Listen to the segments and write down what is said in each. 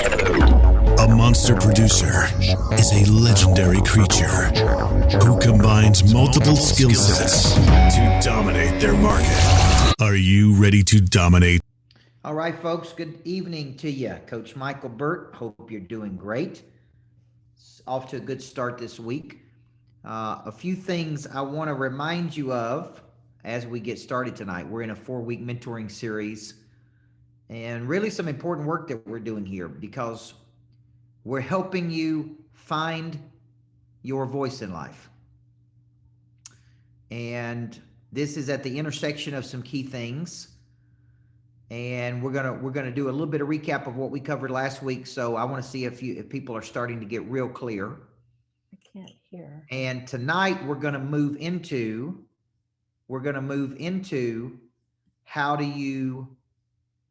A monster producer is a legendary creature who combines multiple skill sets to dominate their market. Are you ready to dominate? All right, folks, good evening to you. Coach Michael Burt, hope you're doing great. It's off to a good start this week. A few things I want to remind you of as we get started tonight. We're in a 4-week mentoring series and really some important work that we're doing here because we're helping you find your voice in life. And this is at the intersection of some key things. And we're gonna do a little bit of recap of what we covered last week. So I want to see if people are starting to get real clear. I can't hear. And tonight we're gonna move into how do you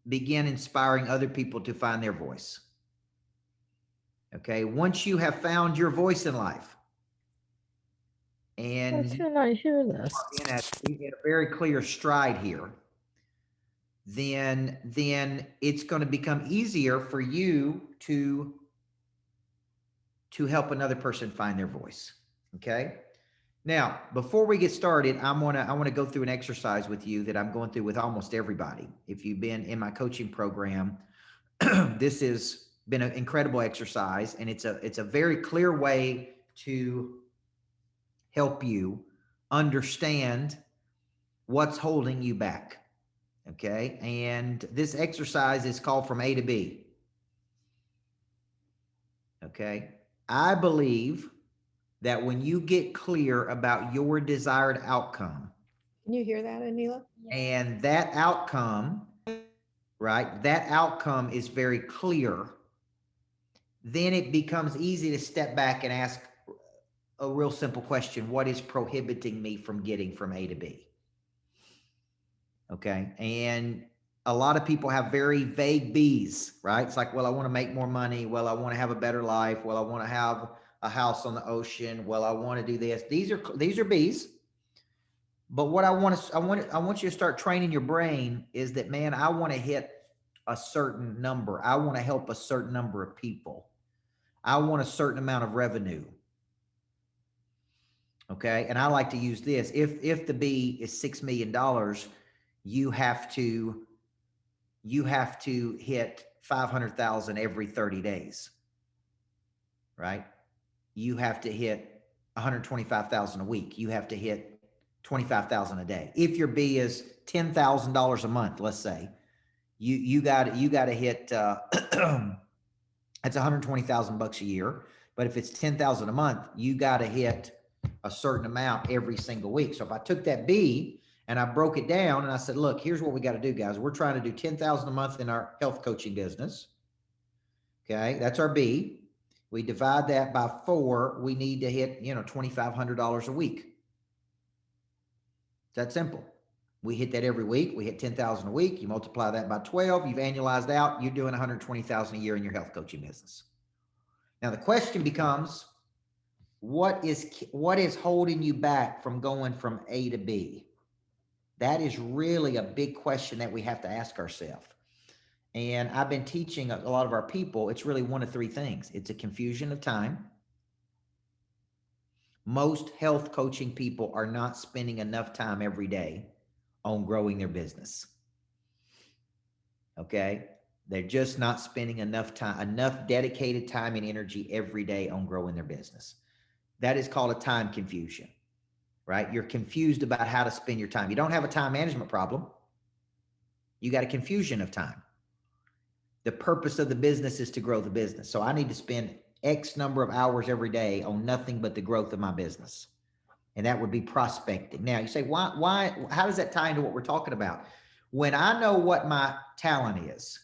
begin inspiring other people to find their voice. Okay, once you have found your voice in life, and Why can't I hear this? in a very clear stride here, then it's going to become easier for you to help another person find their voice. Okay. Now, before we get started, I want to go through an exercise with you that I'm going through with almost everybody. If you've been in my coaching program, this has been an incredible exercise, and it's a very clear way to help you understand what's holding you back. Okay. And this exercise is called From A to B. Okay. I believe that when you get clear about your desired outcome. Can you hear that, Anila? And that outcome, right? That outcome is very clear. Then it becomes easy to step back and ask a real simple question. What is prohibiting me from getting from A to B? Okay. And a lot of people have very vague B's, right? It's like, well, I want to make more money. Well, I want to have a better life. Well, I want to have a house on the ocean. Well, I want to do this. These are B's. But what I want you to start training your brain is that, man, I want to hit a certain number. I want to help a certain number of people. I want a certain amount of revenue. Okay. And I like to use this. If the B is $6 million, you have to hit 500,000 every 30 days, right? You have to hit 125,000 a week. You have to hit 25,000 a day. If your B is $10,000 a month, let's say, you got to hit, that's 120,000 bucks a year. But if it's 10,000 a month, you got to hit a certain amount every single week. So if I took that B and I broke it down and I said, look, here's what we got to do, guys. We're trying to do 10,000 a month in our health coaching business. Okay. That's our B. We divide that by 4. We need to hit, $2,500 a week. That's simple. We hit that every week. We hit 10,000 a week. You multiply that by 12. You've annualized out. You're doing 120,000 a year in your health coaching business. Now the question becomes, what is holding you back from going from A to B? That is really a big question that we have to ask ourselves. And I've been teaching a lot of our people, it's really one of 3 things. It's a confusion of time. Most health coaching people are not spending enough time every day on growing their business. Okay. They're just not spending enough dedicated time and energy every day on growing their business. That is called a time confusion, right? You're confused about how to spend your time. You don't have a time management problem. You got a confusion of time. The purpose of the business is to grow the business. So I need to spend X number of hours every day on nothing but the growth of my business. And that would be prospecting. Now you say, why, how does that tie into what we're talking about? When I know what my talent is,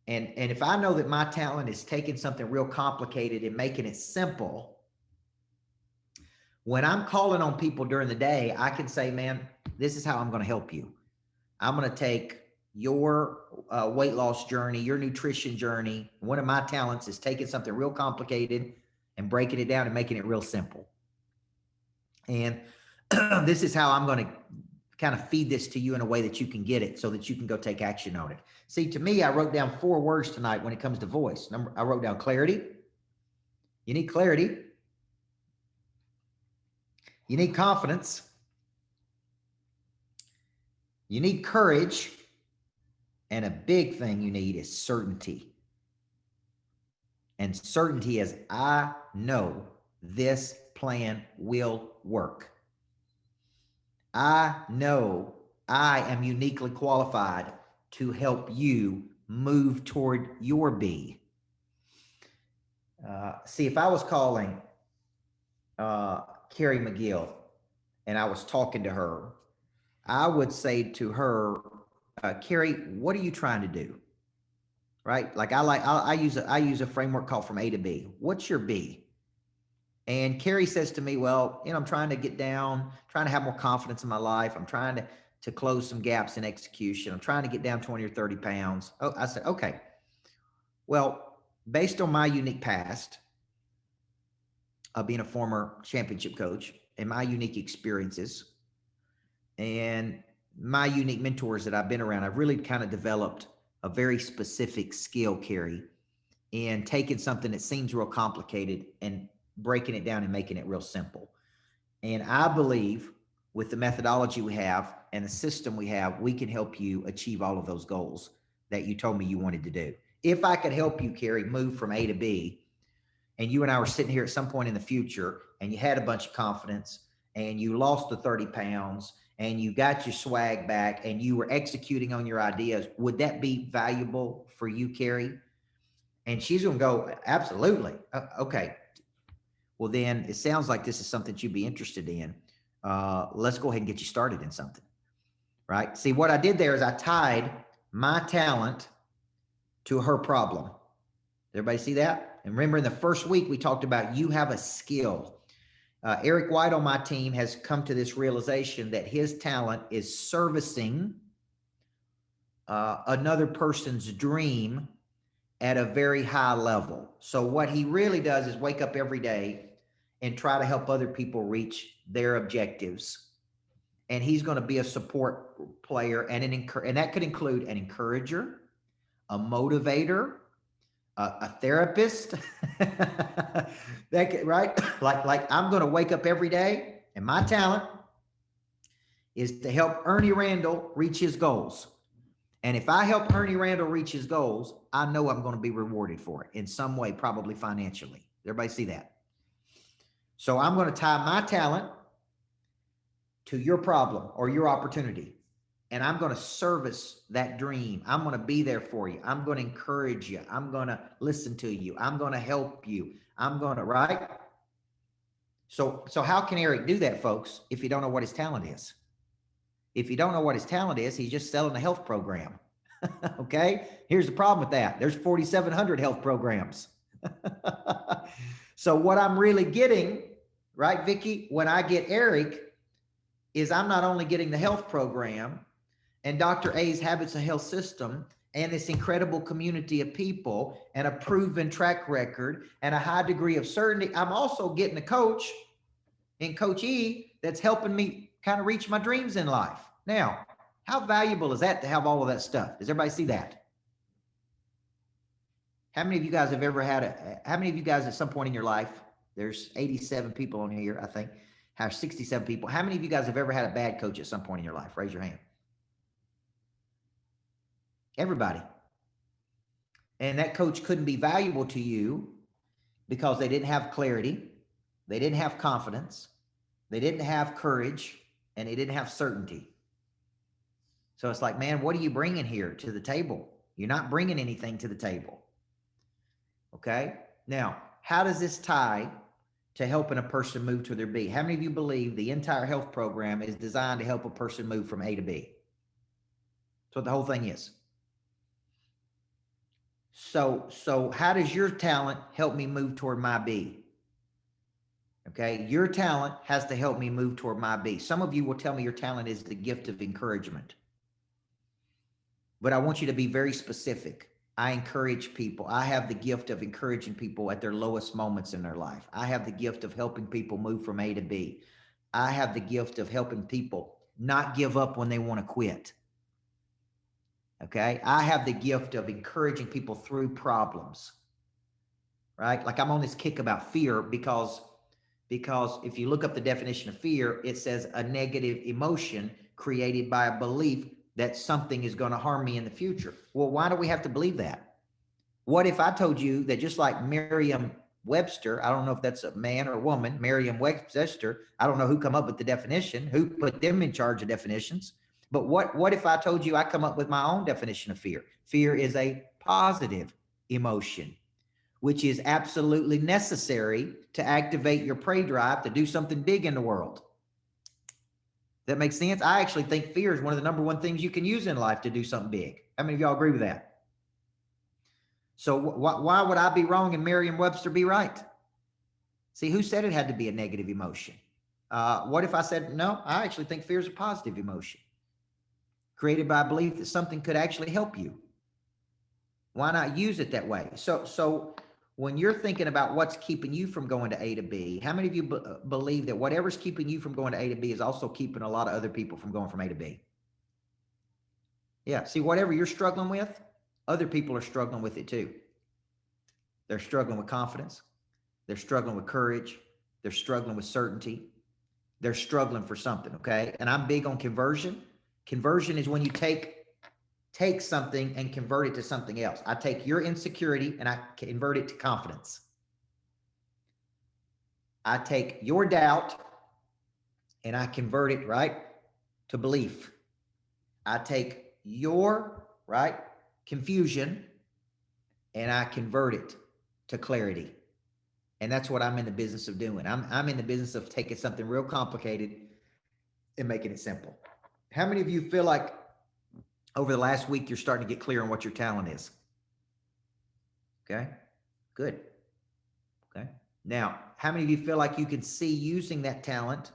and if I know that my talent is taking something real complicated and making it simple, when I'm calling on people during the day, I can say, man, this is how I'm going to help you. I'm going to take your weight loss journey, your nutrition journey. One of my talents is taking something real complicated and breaking it down and making it real simple. And this is how I'm going to kind of feed this to you in a way that you can get it so that you can go take action on it. See, to me, I wrote down 4 words tonight when it comes to voice. I wrote down clarity. You need clarity. You need confidence. You need courage. And a big thing you need is certainty. And certainty is, I know this plan will work. I know I am uniquely qualified to help you move toward your B. See, if I was calling Carrie McGill and I was talking to her, I would say to her, Carrie, what are you trying to do? Right? Like I use a framework called from A to B. What's your B? And Carrie says to me, well, I'm trying to get down, trying to have more confidence in my life. I'm trying to close some gaps in execution. I'm trying to get down 20 or 30 pounds. Oh, I said, okay. Well, based on my unique past of being a former championship coach and my unique experiences and my unique mentors that I've been around, I've really kind of developed a very specific skill, Carrie, in taking something that seems real complicated and breaking it down and making it real simple. And I believe with the methodology we have and the system we have, we can help you achieve all of those goals that you told me you wanted to do. If I could help you, Carrie, move from A to B, and you and I were sitting here at some point in the future and you had a bunch of confidence and you lost the 30 pounds and you got your swag back and you were executing on your ideas, would that be valuable for you, Carrie? And she's going to go, absolutely. Okay. Well, then it sounds like this is something you'd be interested in. Let's go ahead and get you started in something, right? See, what I did there is I tied my talent to her problem. Everybody see that? And remember, in the first week, we talked about you have a skill. Eric White on my team has come to this realization that his talent is servicing another person's dream at a very high level. So what he really does is wake up every day and try to help other people reach their objectives. And he's going to be a support player and and that could include an encourager, a motivator, a therapist. Right? Like I'm going to wake up every day and my talent is to help Ernie Randall reach his goals. And if I help Ernie Randall reach his goals, I know I'm going to be rewarded for it in some way, probably financially. Everybody see that? So I'm going to tie my talent to your problem or your opportunity. And I'm going to service that dream. I'm going to be there for you. I'm going to encourage you. I'm going to listen to you. I'm going to help you. I'm going to, right? So how can Eric do that, folks, if you don't know what his talent is? If you don't know what his talent is, he's just selling a health program. Okay? Here's the problem with that. There's 4,700 health programs. So what I'm really getting, right, Vicki, when I get Eric, is I'm not only getting the health program and Dr. A's Habits of Health system and this incredible community of people and a proven track record and a high degree of certainty, I'm also getting a coach in Coach E that's helping me kind of reach my dreams in life. Now, how valuable is that to have all of that stuff? Does everybody see that? How many of you guys have ever had how many of you guys at some point in your life, there's 87 people on here, I think, have 67 people. How many of you guys have ever had a bad coach at some point in your life? Raise your hand. Everybody. And that coach couldn't be valuable to you because they didn't have clarity, they didn't have confidence, they didn't have courage, and they didn't have certainty. So it's like, man, what are you bringing here to the table? You're not bringing anything to the table. Okay? Now, how does this tie to helping a person move to their B? How many of you believe the entire health program is designed to help a person move from A to B? That's what the whole thing is. So how does your talent help me move toward my B? Okay, your talent has to help me move toward my B. Some of you will tell me your talent is the gift of encouragement. But I want you to be very specific. I encourage people. I have the gift of encouraging people at their lowest moments in their life. I have the gift of helping people move from A to B. I have the gift of helping people not give up when they want to quit. Okay. I have the gift of encouraging people through problems, right? Like I'm on this kick about fear because if you look up the definition of fear, it says a negative emotion created by a belief that something is going to harm me in the future. Well, why do we have to believe that? What if I told you that just like Merriam-Webster, I don't know if that's a man or a woman, Merriam-Webster, I don't know who come up with the definition, who put them in charge of definitions. But what if I told you I come up with my own definition of fear? Fear is a positive emotion, which is absolutely necessary to activate your prey drive to do something big in the world. That makes sense? I actually think fear is one of the number one things you can use in life to do something big. How many of y'all agree with that? So why would I be wrong and Merriam-Webster be right? See, who said it had to be a negative emotion? What if I said, no, I actually think fear is a positive emotion created by a belief that something could actually help you? Why not use it that way? So when you're thinking about what's keeping you from going to A to B, how many of you believe that whatever's keeping you from going to A to B is also keeping a lot of other people from going from A to B? Yeah. See, whatever you're struggling with, other people are struggling with it too. They're struggling with confidence. They're struggling with courage. They're struggling with certainty. They're struggling for something. Okay. And I'm big on conversion. Conversion is when you take something and convert it to something else. I take your insecurity and I convert it to confidence. I take your doubt and I convert it, right, to belief. I take your, right, confusion and I convert it to clarity. And that's what I'm in the business of doing. I'm in the business of taking something real complicated and making it simple. How many of you feel like over the last week, you're starting to get clear on what your talent is? Okay, good. Okay. Now, how many of you feel like you can see using that talent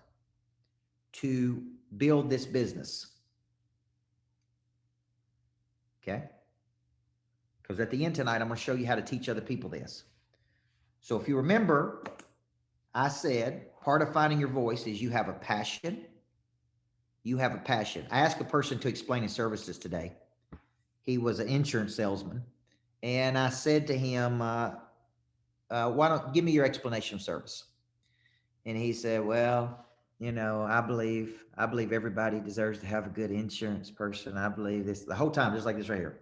to build this business? Okay. Because at the end tonight, I'm going to show you how to teach other people this. So if you remember, I said part of finding your voice is you have a passion. You have a passion. I asked a person to explain his services today. He was an insurance salesman. And I said to him, why don't give me your explanation of service? And he said, well, you know, I believe everybody deserves to have a good insurance person. I believe this the whole time, just like this right here.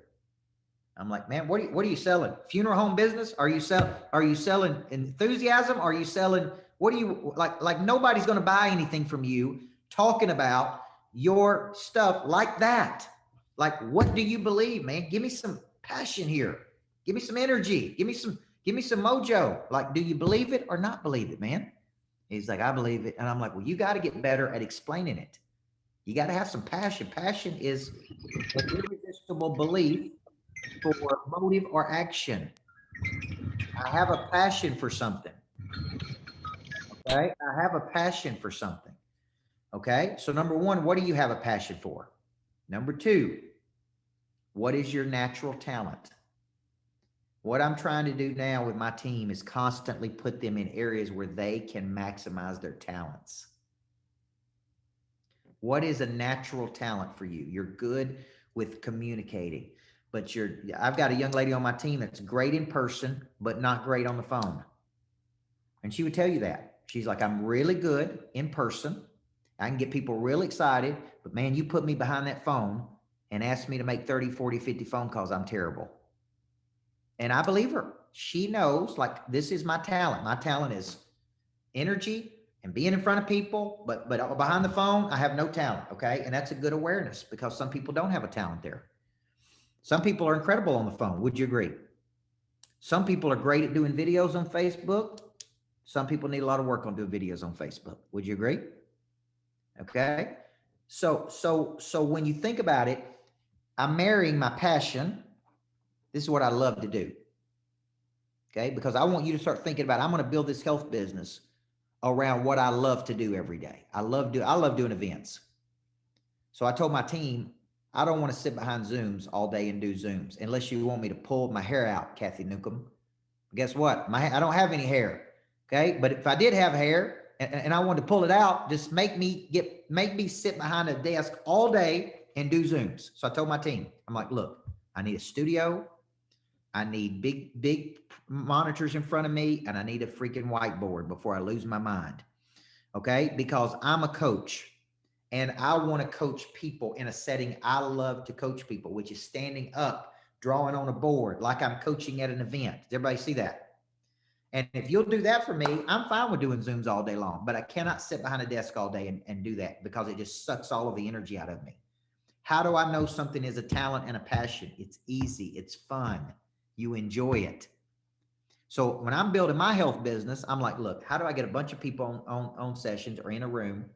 I'm like, man, what are you selling? Funeral home business? Are you selling enthusiasm? Are you selling, what do you like nobody's going to buy anything from you talking about your stuff like that. Like, what do you believe, man? Give me some passion here. Give me some energy. Give me some mojo. Like, do you believe it or not believe it, man? He's like, I believe it. And I'm like, well, you got to get better at explaining it. You got to have some passion. Passion is an irresistible belief for motive or action. I have a passion for something. Okay. I have a passion for something. Okay. So number one, what do you have a passion for? Number two, what is your natural talent? What I'm trying to do now with my team is constantly put them in areas where they can maximize their talents. What is a natural talent for you? You're good with communicating, but I've got a young lady on my team that's great in person, but not great on the phone. And she would tell you that. She's like, I'm really good in person. I can get people real excited, but man, you put me behind that phone and ask me to make 30, 40, 50 phone calls. I'm terrible. And I believe her. She knows, like, this is my talent. My talent is energy and being in front of people, but behind the phone, I have no talent. Okay. And that's a good awareness because some people don't have a talent there. Some people are incredible on the phone. Would you agree? Some people are great at doing videos on Facebook. Some people need a lot of work on doing videos on Facebook. Would you agree? Okay. So when you think about it, I'm marrying my passion. This is what I love to do. Okay. Because I want you to start thinking about, I'm going to build this health business around what I love to do every day. I love doing events. So I told my team, I don't want to sit behind Zooms all day and do Zooms unless you want me to pull my hair out, Kathy Newcomb. Guess what? I don't have any hair. Okay. But if I did have hair and I wanted to pull it out, just make me sit behind a desk all day and do Zooms. So I told my team, I'm like, look, I need a studio. I need big monitors in front of me, and I need a freaking whiteboard before I lose my mind. Okay. Because I'm a coach and I want to coach people in a setting I love to coach people, which is standing up, drawing on a board like I'm coaching at an event. Does everybody see that? And if you'll do that for me, I'm fine with doing Zooms all day long, but I cannot sit behind a desk all day and do that because it just sucks all of the energy out of me. How do I know something is a talent and a passion? It's easy. It's fun. You enjoy it. So when I'm building my health business, I'm like, look, how do I get a bunch of people on sessions or in a room?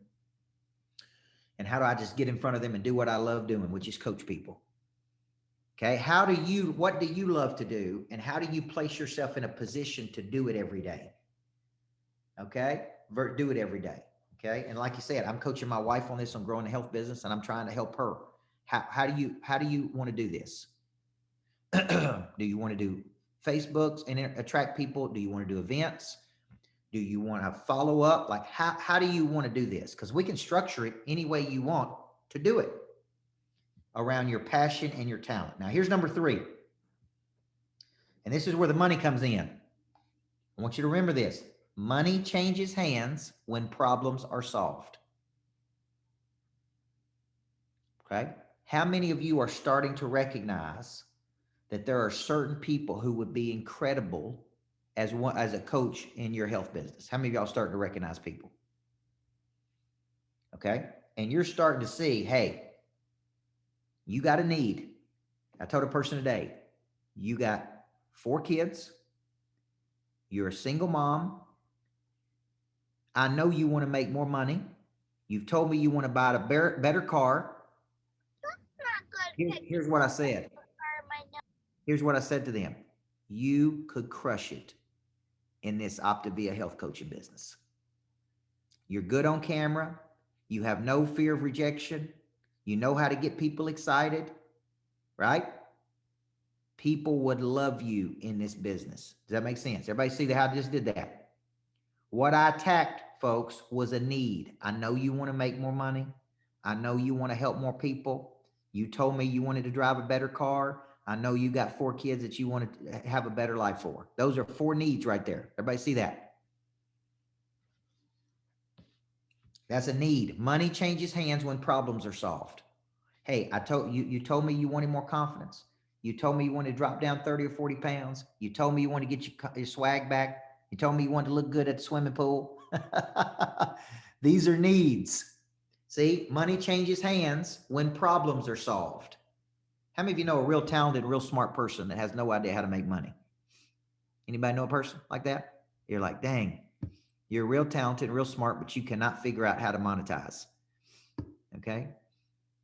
And how do I just get in front of them and do what I love doing, which is coach people? Okay. What do you love to do? And how do you place yourself in a position to do it every day? Okay. Do it every day. Okay. And like you said, I'm coaching my wife on this, on growing the health business, and I'm trying to help her. How do you want to do this? Do you want to do Facebooks and attract people? Do you want to do events? Do you want to follow up? Like how do you want to do this? Because we can structure it any way you want to do it around your passion and your talent. Now, here's number 3. And this is where the money comes in. I want you to remember this. Money changes hands when problems are solved. Okay? How many of you are starting to recognize that there are certain people who would be incredible as a coach in your health business? How many of y'all starting to recognize people? Okay? And you're starting to see, hey, you got a need. I told a person today, you got 4 kids. You're a single mom. I know you want to make more money. You've told me you want to buy a better car. Here's what I said. Here's what I said to them. You could crush it in this Optavia health coaching business. You're good on camera. You have no fear of rejection. You know how to get people excited, right? People would love you in this business. Does that make sense? Everybody see how I just did that? What I attacked, folks, was a need. I know you want to make more money. I know you want to help more people. You told me you wanted to drive a better car. I know you got 4 kids that you want to have a better life for. Those are 4 needs right there. Everybody see that? That's a need. Money changes hands when problems are solved. Hey, you told me you wanted more confidence. You told me you wanted to drop down 30 or 40 pounds. You told me you wanted to get your swag back. You told me you wanted to look good at the swimming pool. These are needs. See, money changes hands when problems are solved. How many of you know a real talented, real smart person that has no idea how to make money? Anybody know a person like that? You're like, dang, you're real talented, real smart, but you cannot figure out how to monetize. Okay.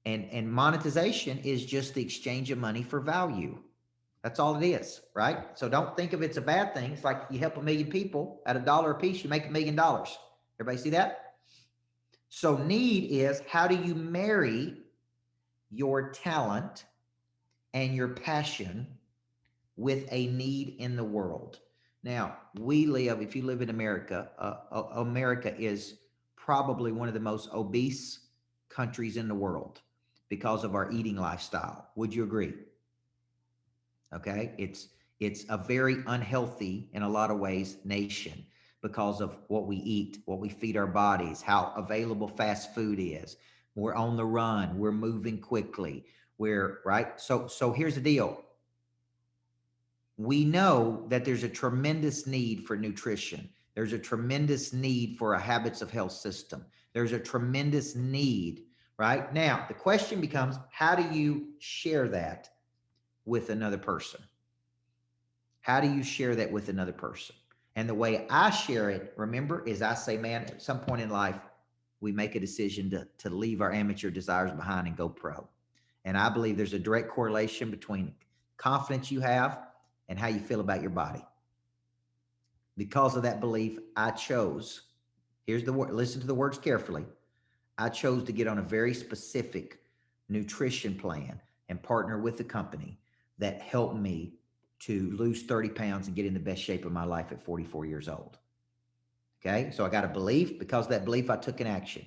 And monetization is just the exchange of money for value. That's all it is, right? So don't think of it's a bad thing. It's like you help 1 million people at $1 a piece, you make $1 million. Everybody see that? So need is, how do you marry your talent and your passion with a need in the world? Now, if you live in America, America is probably one of the most obese countries in the world because of our eating lifestyle. Would you agree? Okay. It's a very unhealthy, in a lot of ways, nation because of what we eat, what we feed our bodies, how available fast food is. We're on the run. We're moving quickly. Right. So here's the deal. We know that there's a tremendous need for nutrition. There's a tremendous need for a habits of health system. There's a tremendous need. Right now, the question becomes, how do you share that with another person? How do you share that with another person? And the way I share it, remember, is I say, man, at some point in life, we make a decision to leave our amateur desires behind and go pro. And I believe there's a direct correlation between confidence you have and how you feel about your body. Because of that belief, I chose, here's the word, listen to the words carefully. I chose to get on a very specific nutrition plan and partner with a company that helped me to lose 30 pounds and get in the best shape of my life at 44 years old. Okay. So I got a belief. Because of that belief, I took an action.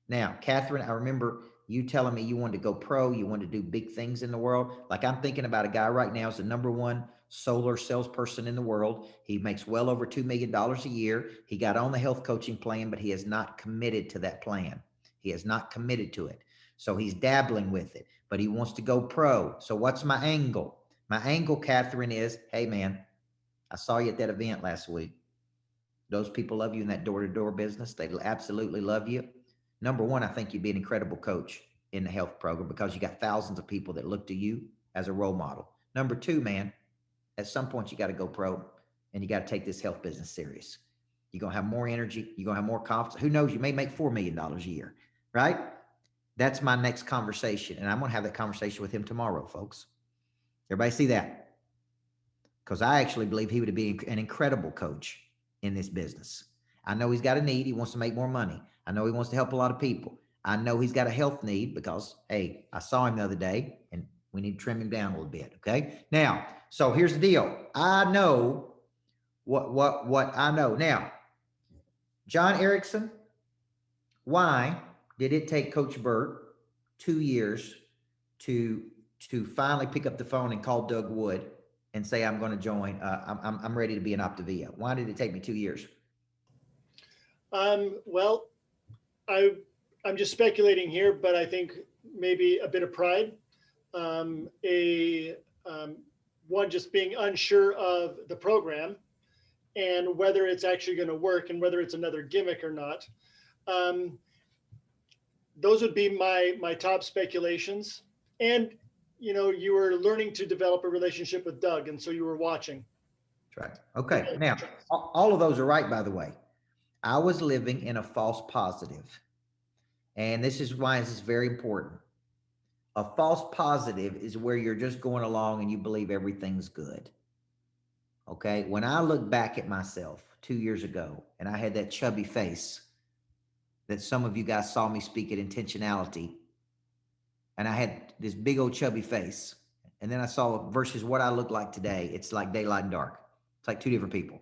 Now, Catherine, I remember you telling me you wanted to go pro, you wanted to do big things in the world. Like I'm thinking about a guy right now is the #1 solar salesperson in the world. He makes well over $2 million a year. He got on the health coaching plan, but he has not committed to that plan. He has not committed to it. So he's dabbling with it, but he wants to go pro. So what's my angle? My angle, Catherine, is, hey man, I saw you at that event last week. Those people love you in that door-to-door business. They absolutely love you. #1, I think you'd be an incredible coach in the health program because you got thousands of people that look to you as a role model. #2, man, at some point you got to go pro and you got to take this health business serious. You're going to have more energy. You're going to have more confidence. Who knows? You may make $4 million a year, right? That's my next conversation. And I'm going to have that conversation with him tomorrow, folks. Everybody see that? Because I actually believe he would be an incredible coach in this business. I know he's got a need. He wants to make more money. I know he wants to help a lot of people. I know he's got a health need because, hey, I saw him the other day and we need to trim him down a little bit. Okay. Now, so here's the deal. I know what I know. Now, John Erickson, why did it take Coach Burt 2 years to finally pick up the phone and call Doug Wood and say, I'm going to join, I'm ready to be an Optavia? Why did it take me 2 years? Well, I'm just speculating here, but I think maybe a bit of pride, one just being unsure of the program and whether it's actually going to work and whether it's another gimmick or not. Those would be my top speculations. And you were learning to develop a relationship with Doug, and so you were watching. That's right. Okay. Now, all of those are right, by the way. I was living in a false positive. And this is why this is very important. A false positive is where you're just going along and you believe everything's good. Okay. When I look back at myself 2 years ago and I had that chubby face that some of you guys saw me speak at Intentionality, and I had this big old chubby face, and then I saw versus what I look like today, it's like daylight and dark. It's like two different people.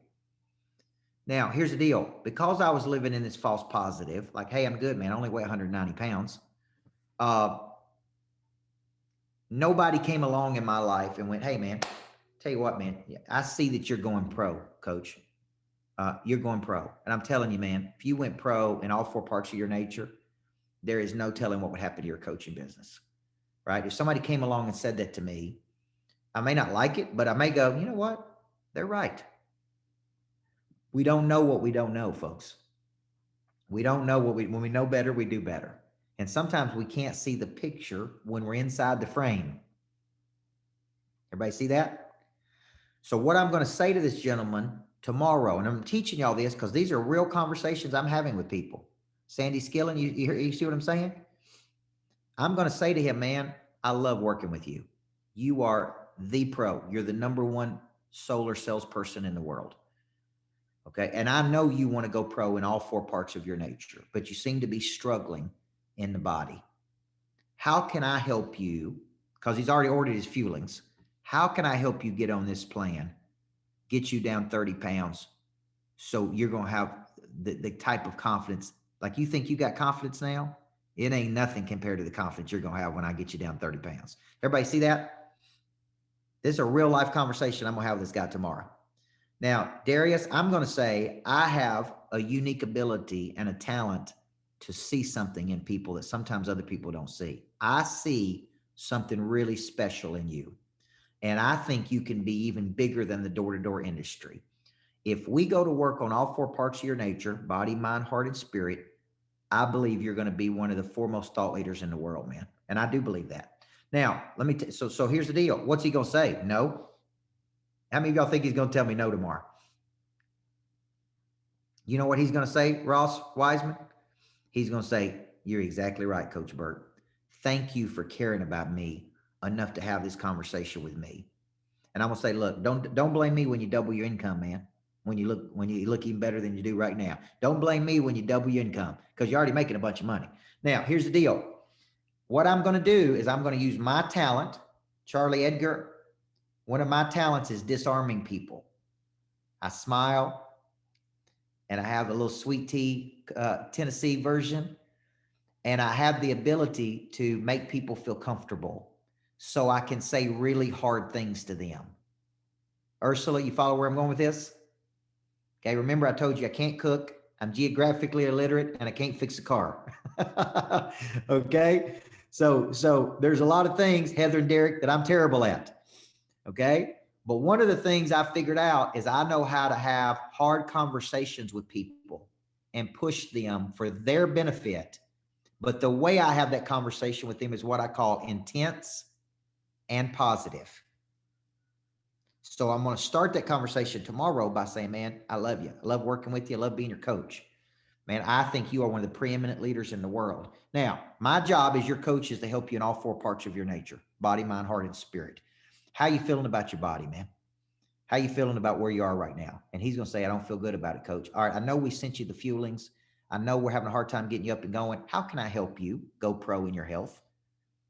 Now, here's the deal. Because I was living in this false positive, like, hey, I'm good, man. I only weigh 190 pounds. Nobody came along in my life and went, hey, man, tell you what, man, I see that you're going pro, coach. You're going pro. And I'm telling you, man, if you went pro in all 4 parts of your nature, there is no telling what would happen to your coaching business, right? If somebody came along and said that to me, I may not like it, but I may go, you know what? They're right. We don't know what we don't know, folks. We don't know when we know better, we do better. And sometimes we can't see the picture when we're inside the frame. Everybody see that? So what I'm going to say to this gentleman tomorrow, and I'm teaching y'all this because these are real conversations I'm having with people. Sandy Skillen, you see what I'm saying? I'm going to say to him, man, I love working with you. You are the pro. You're the #1 solar salesperson in the world. Okay. And I know you want to go pro in all 4 parts of your nature, but you seem to be struggling in the body. How can I help you? Because he's already ordered his fuelings. How can I help you get on this plan, get you down 30 pounds? So you're going to have the type of confidence, like you think you got confidence now. It ain't nothing compared to the confidence you're going to have when I get you down 30 pounds. Everybody see that? This is a real life conversation I'm going to have with this guy tomorrow. Now, Darius, I'm going to say I have a unique ability and a talent to see something in people that sometimes other people don't see. I see something really special in you. And I think you can be even bigger than the door-to-door industry. If we go to work on all 4 parts of your nature, body, mind, heart, and spirit, I believe you're going to be one of the foremost thought leaders in the world, man. And I do believe that. Now, let me, so here's the deal. What's he going to say? No. How many of y'all think he's going to tell me no tomorrow? You know what he's going to say, Ross Wiseman? He's going to say, you're exactly right, Coach Burt. Thank you for caring about me enough to have this conversation with me. And I'm going to say, look, don't blame me when you double your income, man. When you look even better than you do right now. Don't blame me when you double your income because you're already making a bunch of money. Now, here's the deal. What I'm going to do is I'm going to use my talent. Charlie Edgar, one of my talents is disarming people. I smile and I have a little sweet tea, Tennessee version. And I have the ability to make people feel comfortable so I can say really hard things to them. Ursula, you follow where I'm going with this? Okay, remember I told you I can't cook, I'm geographically illiterate, and I can't fix a car. Okay, so there's a lot of things, Heather and Derek, that I'm terrible at. Okay, but one of the things I figured out is I know how to have hard conversations with people and push them for their benefit. But the way I have that conversation with them is what I call intense and positive. So I'm going to start that conversation tomorrow by saying, man, I love you. I love working with you. I love being your coach. Man, I think you are one of the preeminent leaders in the world. Now, my job as your coach is to help you in all four parts of your nature: body, mind, heart, and spirit. How you feeling about your body, man? How you feeling about where you are right now? And he's going to say, I don't feel good about it, coach. All right, I know we sent you the fuelings. I know we're having a hard time getting you up and going. How can I help you go pro in your health?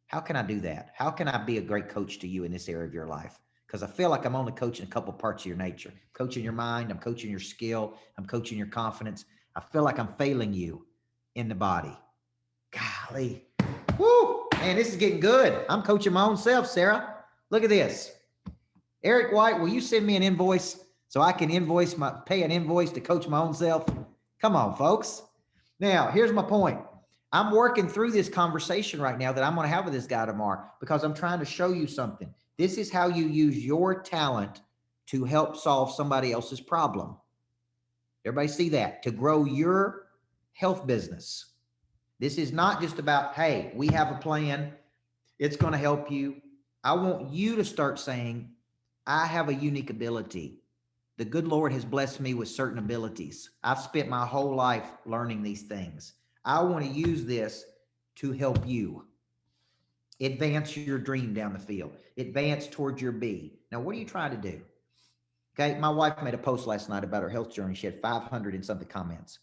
How can I do that? How can I be a great coach to you in this area of your life? Because I feel like I'm only coaching a couple parts of your nature. Coaching your mind, I'm coaching your skill, I'm coaching your confidence. I feel like I'm failing you in the body. Golly. Woo! Man, this is getting good. I'm coaching my own self, Sarah. Look at this. Eric White, will you send me an invoice so I can pay an invoice to coach my own self? Come on, folks. Now, here's my point. I'm working through this conversation right now that I'm going to have with this guy tomorrow because I'm trying to show you something. This is how you use your talent to help solve somebody else's problem. Everybody see that? To grow your health business. This is not just about, hey, we have a plan. It's going to help you. I want you to start saying, I have a unique ability. The good Lord has blessed me with certain abilities. I've spent my whole life learning these things. I want to use this to help you advance your dream down the field, advance towards your B. Now, what are you trying to do? Okay, my wife made a post last night about her health journey. She had 500 and something comments.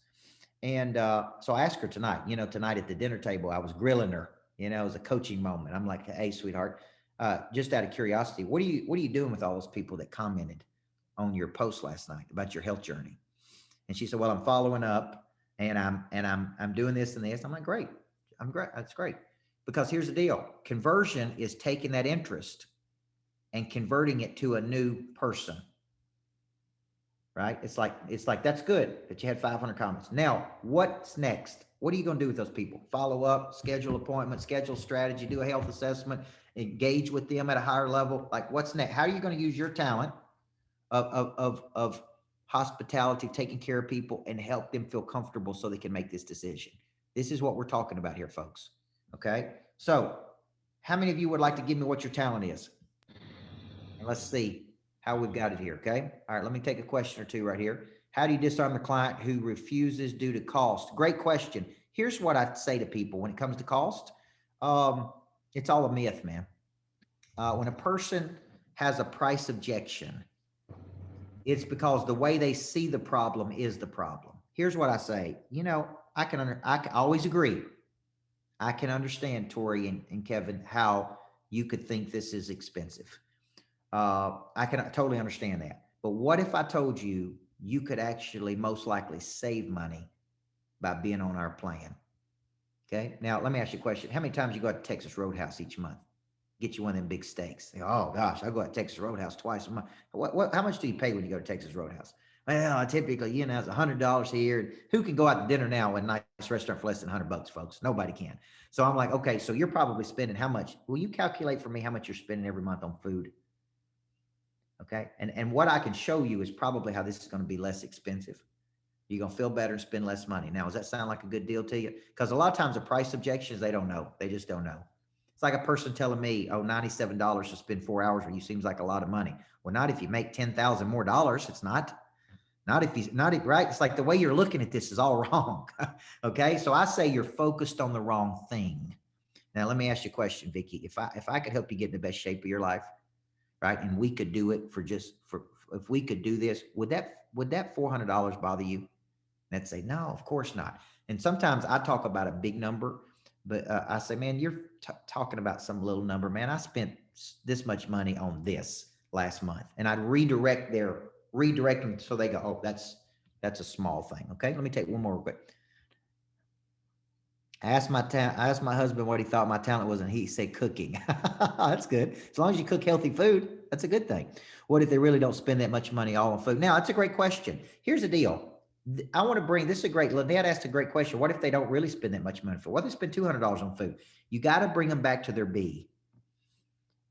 And so I asked her tonight, tonight at the dinner table, I was grilling her, it was a coaching moment. I'm like, hey, sweetheart, just out of curiosity, what are you doing with all those people that commented on your post last night about your health journey? And she said, well, I'm following up and I'm doing this and this. I'm like, great. That's great. Because here's the deal. Conversion is taking that interest and converting it to a new person. Right? It's like, that's good that you had 500 comments. Now, what's next? What are you going to do with those people? Follow up, schedule appointment, schedule strategy, do a health assessment, engage with them at a higher level. Like, what's next? How are you going to use your talent of hospitality, taking care of people, and help them feel comfortable so they can make this decision? This is what we're talking about here, folks. Okay. So how many of you would like to give me what your talent is? And let's see how we've got it here. Okay. All right. Let me take a question or two right here. How do you disarm the client who refuses due to cost? Great question. Here's what I say to people when it comes to cost. It's all a myth, man. When a person has a price objection, it's because the way they see the problem is the problem. Here's what I say. I always agree. I can understand, Tori and Kevin, how you could think this is expensive. I can totally understand that. But what if I told you you could actually most likely save money by being on our plan? Okay. Now, let me ask you a question. How many times you go out to Texas Roadhouse each month? Get you one of them big steaks. Oh gosh, I go out to Texas Roadhouse twice a month. How much do you pay when you go to Texas Roadhouse? Well, typically, it's $100 here. Who can go out to dinner now at a nice restaurant for less than $100, folks? Nobody can. So I'm like, okay, so you're probably spending how much? Will you calculate for me how much you're spending every month on food? Okay. And what I can show you is probably how this is going to be less expensive. You're going to feel better and spend less money. Now, does that sound like a good deal to you? Because a lot of times the price objections, they don't know. They just don't know. It's like a person telling me, oh, $97 to spend 4 hours with you seems like a lot of money. Well, not if you make $10,000 more dollars. It's not right. It's like the way you're looking at this is all wrong. Okay. So I say you're focused on the wrong thing. Now, let me ask you a question, Vicki. If I could help you get in the best shape of your life, right, and we could do it if we could do this, would that $400 bother you? And I'd say, no, of course not. And sometimes I talk about a big number, but I say, man, you're talking about some little number, man. I spent this much money on this last month, and I'd redirect them so they go, oh, That's a small thing. Okay. Let me take one more real quick. I asked my husband what he thought my talent was, and he said cooking. That's good. As long as you cook healthy food, that's a good thing. What if they really don't spend that much money all on food? Now, that's a great question. Here's the deal. I want to bring this is a great. Lynette asked a great question. What if they don't really spend that much money for? What if they spend $200 on food? You got to bring them back to their B.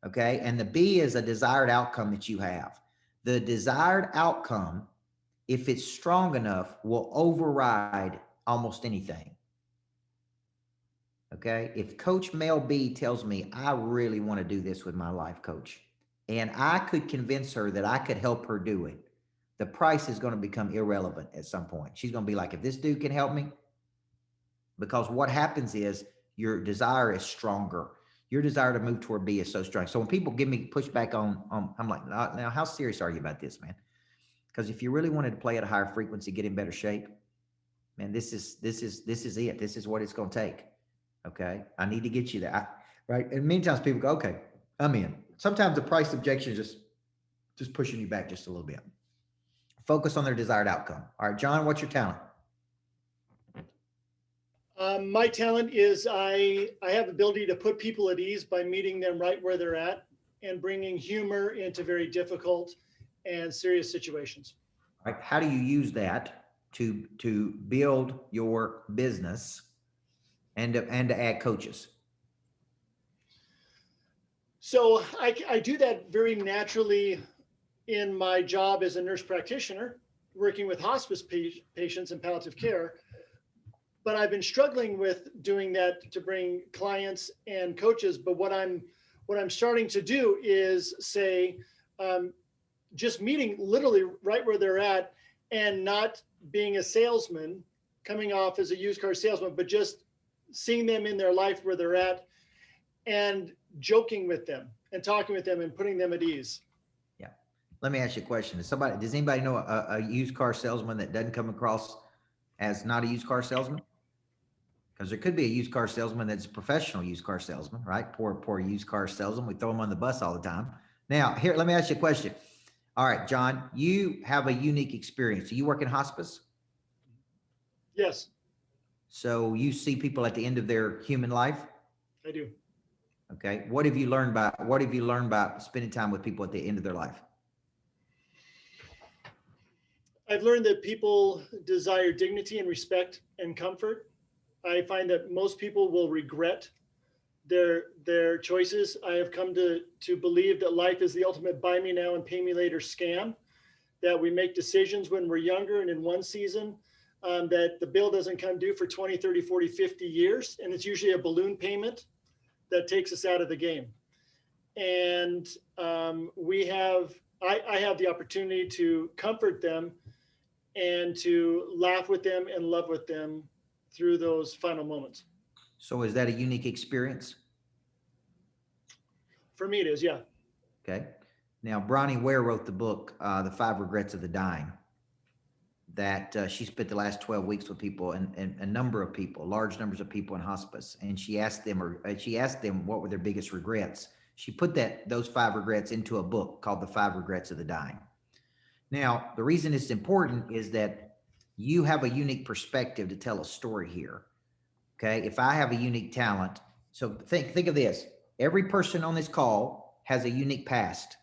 Okay, and the B is a desired outcome that you have. The desired outcome, if it's strong enough, will override almost anything. Okay. If Coach Mel B tells me, I really want to do this with my life coach, and I could convince her that I could help her do it, the price is going to become irrelevant at some point. She's going to be like, if this dude can help me, because what happens is your desire is stronger. Your desire to move toward B is so strong. So when people give me pushback on I'm like, now how serious are you about this, man? Because if you really wanted to play at a higher frequency, get in better shape, man, this is it. This is what it's going to take. Okay. I need to get you there. Right. And many times people go, okay, I'm in. Sometimes the price objection is just pushing you back just a little bit. Focus on their desired outcome. All right, John, what's your talent? My talent is I have ability to put people at ease by meeting them right where they're at and bringing humor into very difficult and serious situations. All right. How do you use that to build your business and to add coaches? So I do that very naturally in my job as a nurse practitioner, working with hospice patients in palliative care. But I've been struggling with doing that to bring clients and coaches. But what I'm starting to do is say, just meeting literally right where they're at, and not being a salesman, coming off as a used car salesman, but just seeing them in their life where they're at and joking with them and talking with them and putting them at ease. Yeah. Let me ask you a question. Does anybody know a used car salesman that doesn't come across as not a used car salesman? Because there could be a used car salesman that's a professional used car salesman, right? Poor used car salesman. We throw them on the bus all the time. Now, here, let me ask you a question. All right, John, you have a unique experience. Do you work in hospice? Yes, So you see people at the end of their human life? I do. Okay. What have you learned by spending time with people at the end of their life? I've learned that people desire dignity and respect and comfort. I find that most people will regret their choices. I have come to believe that life is the ultimate buy me now and pay me later scam, that we make decisions when we're younger and in one season, that the bill doesn't come due for 20, 30, 40, 50 years. And it's usually a balloon payment that takes us out of the game. And I have the opportunity to comfort them and to laugh with them and love with them through those final moments. So is that a unique experience? For me, it is, yeah. Okay. Now, Bronnie Ware wrote the book, The 5 Regrets of the Dying, that she spent the last 12 weeks with people and a number of people, large numbers of people in hospice. And she asked them what were their biggest regrets. She put those 5 regrets into a book called The 5 Regrets of the Dying. Now, the reason it's important is that you have a unique perspective to tell a story here. Okay. If I have a unique talent, so think of this. Every person on this call has a unique past.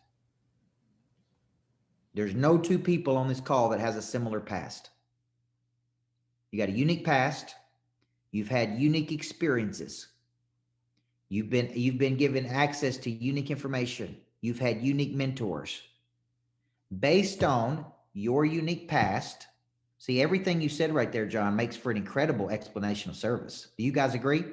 There's no 2 people on this call that has a similar past. You got a unique past. You've had unique experiences. You've been given access to unique information. You've had unique mentors. Based on your unique past, see, everything you said right there, John, makes for an incredible explanation of service. Do you guys agree?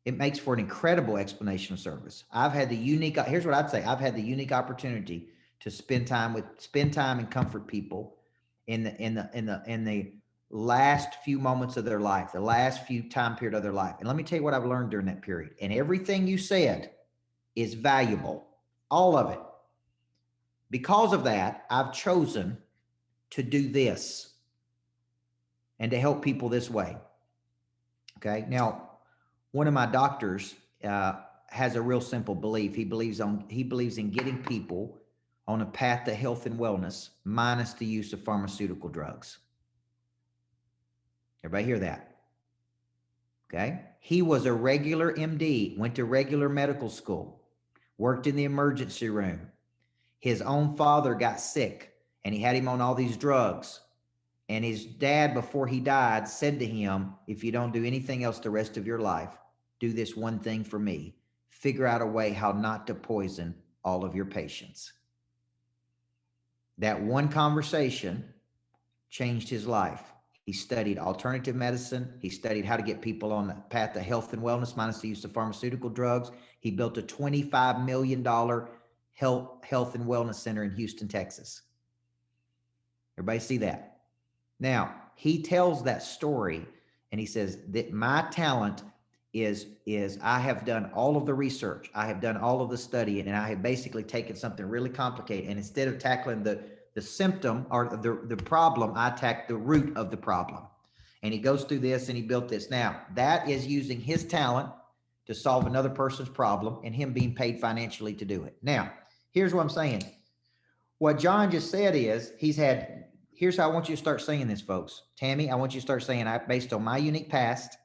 It makes for an incredible explanation of service. Here's what I'd say. I've had the unique opportunity to spend time and comfort people in the last few moments of their life, the last few time period of their life. And let me tell you what I've learned during that period. And everything you said is valuable, all of it. Because of that, I've chosen to do this and to help people this way. Okay. Now, one of my doctors has a real simple belief. He believes in getting people on a path to health and wellness minus the use of pharmaceutical drugs. Everybody hear that? Okay. He was a regular MD, went to regular medical school, worked in the emergency room. His own father got sick and he had him on all these drugs. And his dad, before he died, said to him, if you don't do anything else the rest of your life, do this one thing for me. Figure out a way how not to poison all of your patients. That one conversation changed his life. He studied alternative medicine. He studied how to get people on the path to health and wellness minus the use of pharmaceutical drugs. He built a $25 million health and wellness center in Houston, Texas. Everybody see that? Now, he tells that story and he says that my talent is I have done all of the research. I have done all of the study, and I have basically taken something really complicated. And instead of tackling the symptom or the problem, I attack the root of the problem. And he goes through this and he built this. Now, that is using his talent to solve another person's problem and him being paid financially to do it. Now, here's what I'm saying. What John just said is here's how I want you to start saying this, folks. Tammy, I want you to start saying, based on my unique past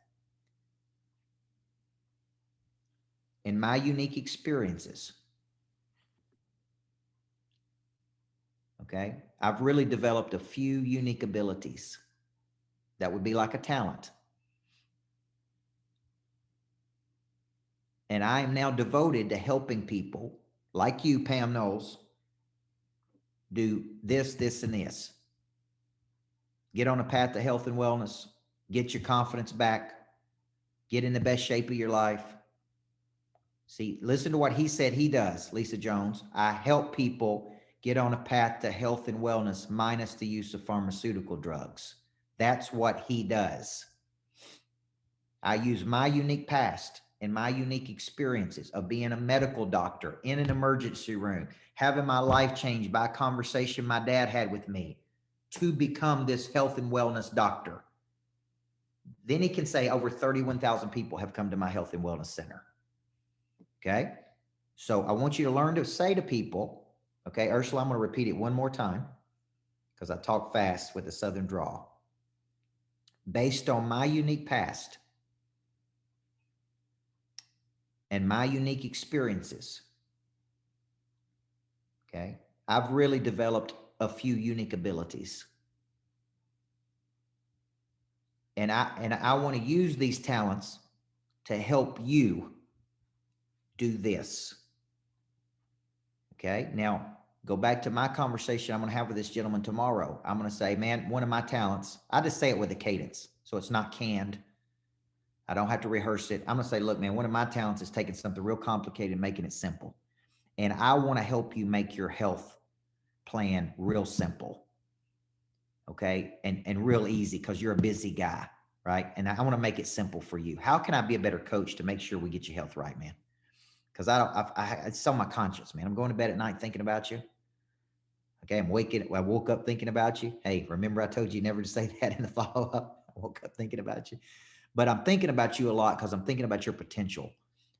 and my unique experiences, okay, I've really developed a few unique abilities that would be like a talent. And I am now devoted to helping people like you, Pam Knowles, do this, this, and this. Get on a path to health and wellness, get your confidence back, get in the best shape of your life. See, listen to what he said he does, Lisa Jones. I help people get on a path to health and wellness minus the use of pharmaceutical drugs. That's what he does. I use my unique past and my unique experiences of being a medical doctor in an emergency room, having my life changed by a conversation my dad had with me to become this health and wellness doctor. Then he can say over 31,000 people have come to my health and wellness center. Okay. So I want you to learn to say to people, okay, Ursula, I'm going to repeat it one more time because I talk fast with a Southern drawl. Based on my unique past and my unique experiences, okay, I've really developed a few unique abilities. And I want to use these talents to help you do this. Okay. Now go back to my conversation I'm going to have with this gentleman tomorrow. I'm going to say, man, one of my talents, I just say it with a cadence. So it's not canned. I don't have to rehearse it. I'm going to say, look, man, one of my talents is taking something real complicated and making it simple. And I want to help you make your health plan real simple. Okay. And real easy because you're a busy guy, right? And I want to make it simple for you. How can I be a better coach to make sure we get your health right, man? Because it's on my conscience, man. I'm going to bed at night thinking about you. Okay. I woke up thinking about you. Hey, remember I told you never to say that in the follow-up. I woke up thinking about you. But I'm thinking about you a lot because I'm thinking about your potential.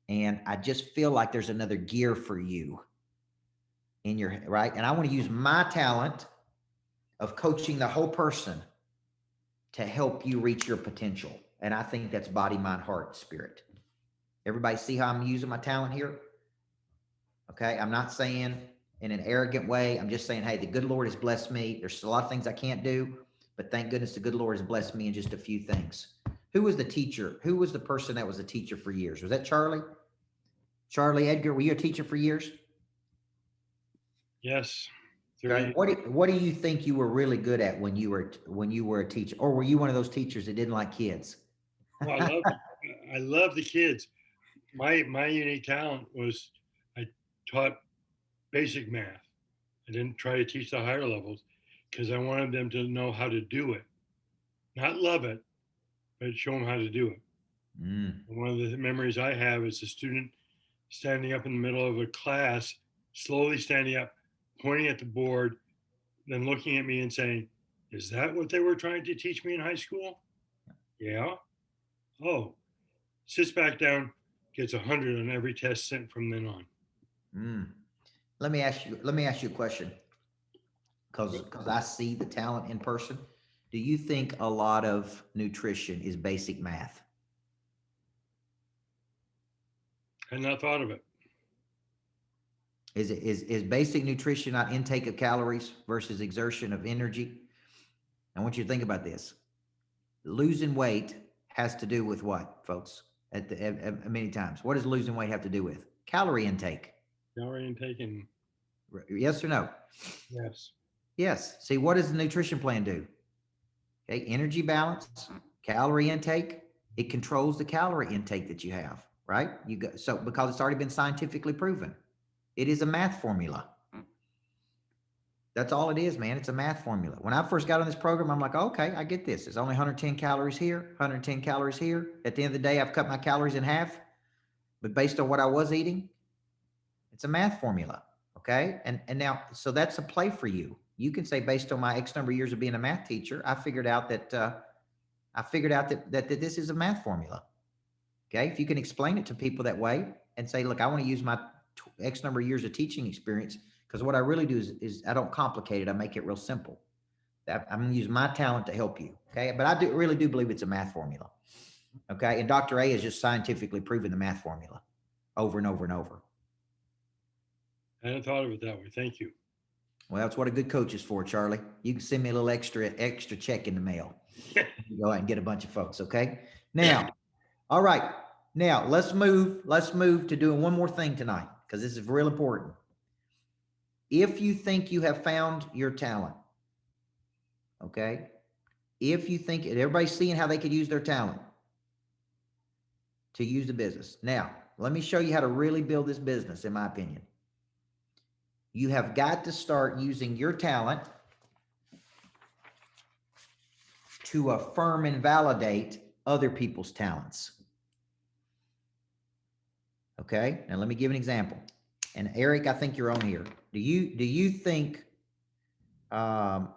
And I just feel like there's another gear for you in your, right? And I want to use my talent of coaching the whole person to help you reach your potential. And I think that's body, mind, heart, spirit. Everybody see how I'm using my talent here? Okay. I'm not saying in an arrogant way. I'm just saying, hey, the good Lord has blessed me. There's a lot of things I can't do, but thank goodness the good Lord has blessed me in just a few things. Who was the teacher? Who was the person that was a teacher for years? Was that Charlie? Charlie Edgar, were you a teacher for years? Yes. Okay. What do you think you were really good at when you were a teacher? Or were you one of those teachers that didn't like kids? Well, I love the kids. My unique talent was I taught basic math. I didn't try to teach the higher levels because I wanted them to know how to do it, not love it, but show them how to do it. One of the memories I have is a student standing up in the middle of a class, slowly standing up, pointing at the board, then looking at me and saying, "Is that what they were trying to teach me in high school?" Yeah. Oh, sits back down, gets 100 on every test sent from then on. let me ask you a question. Because I see the talent in person. Do you think a lot of nutrition is basic math? I had not thought of it. Is basic nutrition not intake of calories versus exertion of energy? I want you to think about this. Losing weight has to do with what, folks? Many times, what does losing weight have to do with? Calorie intake. Calorie intake and Yes or no? yes. Yes. See, what does the nutrition plan do? Okay, energy balance, calorie intake. It controls the calorie intake that you have, right? You go, so because it's already been scientifically proven. It is a math formula. That's all it is, man. It's a math formula. When I first got on this program, I'm like, okay, I get this. It's only 110 calories here, 110 calories here. At the end of the day, I've cut my calories in half, but based on what I was eating, it's a math formula. Okay. And now, so that's a play for you. You can say, based on my X number of years of being a math teacher, I figured out that this is a math formula. Okay. If you can explain it to people that way and say, look, I want to use my X number of years of teaching experience, because what I really do is I don't complicate it. I make it real simple. I'm going to use my talent to help you. Okay. But I really do believe it's a math formula. Okay. And Dr. A has just scientifically proven the math formula over and over and over. I hadn't thought of it that way. Thank you. Well, that's what a good coach is for, Charlie. You can send me a little extra check in the mail. You go out and get a bunch of folks. Okay. Now, all right. Now let's move to doing one more thing tonight, because this is real important. If you think you have found your talent, okay, if you think everybody's seeing how they could use their talent to use the business. Now, let me show you how to really build this business, in my opinion. You have got to start using your talent to affirm and validate other people's talents. Okay, now let me give an example. And Eric, I think you're on here. Do you think do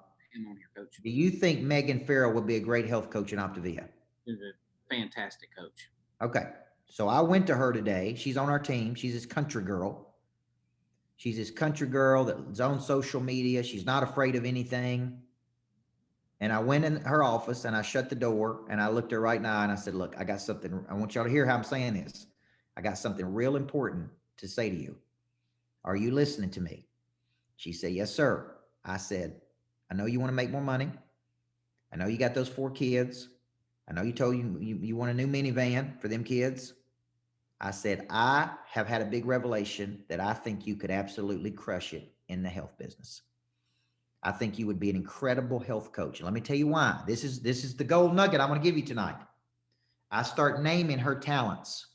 you think Megan Farrell would be a great health coach in Optavia? She's a fantastic coach. Okay, so I went to her today. She's on our team. She's this country girl. She's this country girl that's on social media. She's not afraid of anything. And I went in her office and I shut the door and I looked her right in the eye and I said, look, I got something. I want y'all to hear how I'm saying this. I got something real important to say to you. Are you listening to me? She said, yes, sir. I said, I know you want to make more money. I know you got those 4 kids. I know you told you want a new minivan for them kids. I said, I have had a big revelation that I think you could absolutely crush it in the health business. I think you would be an incredible health coach. And let me tell you why. This is the gold nugget I'm going to give you tonight. I start naming her talents.